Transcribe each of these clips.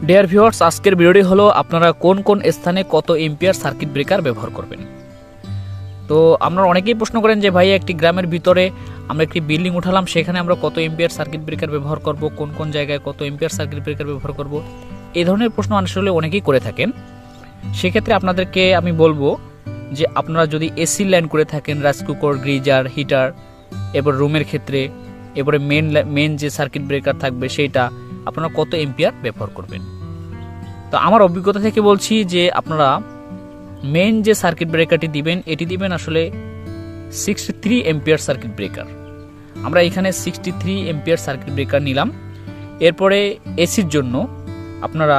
Dear viewers, আজকের ভিডিওটি হলো আপনারা কোন কোন স্থানে কত এম্পিয়ার সার্কিট ব্রেকার ব্যবহার করবেন। তো আপনারা অনেকেই প্রশ্ন করেন যে ভাই একটি গ্রামের ভিতরে আমরা একটি বিল্ডিং উঠালাম, সেখানে আমরা কত এম্পিয়ার সার্কিট ব্রেকার ব্যবহার করব, কোন কোন জায়গায় কত এম্পিয়ার সার্কিট ব্রেকার ব্যবহার করব, এই ধরনের প্রশ্ন আসলে অনেকেই করে থাকেন। সেক্ষেত্রে আপনাদেরকে আমি বলবো যে আপনারা যদি এসি লাইন করে থাকেন, রাইস কুকার, গ্রিজার, হিটার, এবার রুমের ক্ষেত্রে এবারে মেন যে সার্কিট ব্রেকার থাকবে সেইটা আপনারা কত এম্পিয়ার ব্যবহার করবেন। তো আমার অভিজ্ঞতা থেকে বলছি যে আপনারা মেন যে সার্কিট ব্রেকারটি দিবেন এটি দিবেন আসলে 63 এম্পিয়ার সার্কিট ব্রেকার। আমরা এখানে 63 এম্পিয়ার সার্কিট ব্রেকার নিলাম। এরপরে এসির জন্য আপনারা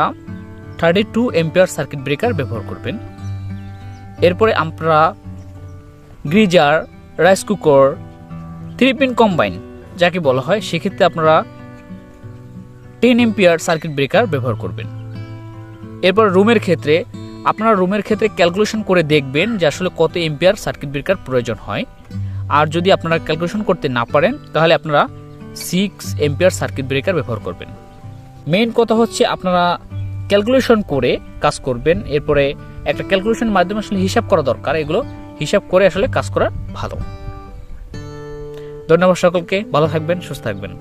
32 এম্পিয়ার সার্কিট ব্রেকার ব্যবহার করবেন। এরপরে আপনারা geyser, rice cooker, 3 pin combine যাকে বলা হয়, সেক্ষেত্রে আপনারা 10 এম্পিয়ার সার্কিট ব্রেকার ব্যবহার করবেন। এরপর রুমের ক্ষেত্রে আপনারা ক্যালকুলেশন করে দেখবেন যে আসলে কত এম্পিয়ার সার্কিট ব্রেকার প্রয়োজন হয়। আর যদি আপনারা ক্যালকুলেশন করতে না পারেন তাহলে আপনারা 6 এম্পিয়ার সার্কিট ব্রেকার ব্যবহার করবেন। মেইন কথা হচ্ছে আপনারা ক্যালকুলেশন করে কাজ করবেন। এরপরে একটা ক্যালকুলেশনের মাধ্যমে আসলে হিসাব করা দরকার, এগুলো হিসাব করে আসলে কাজ করা ভালো। ধন্যবাদ সকলকে, ভালো থাকবেন, সুস্থ থাকবেন।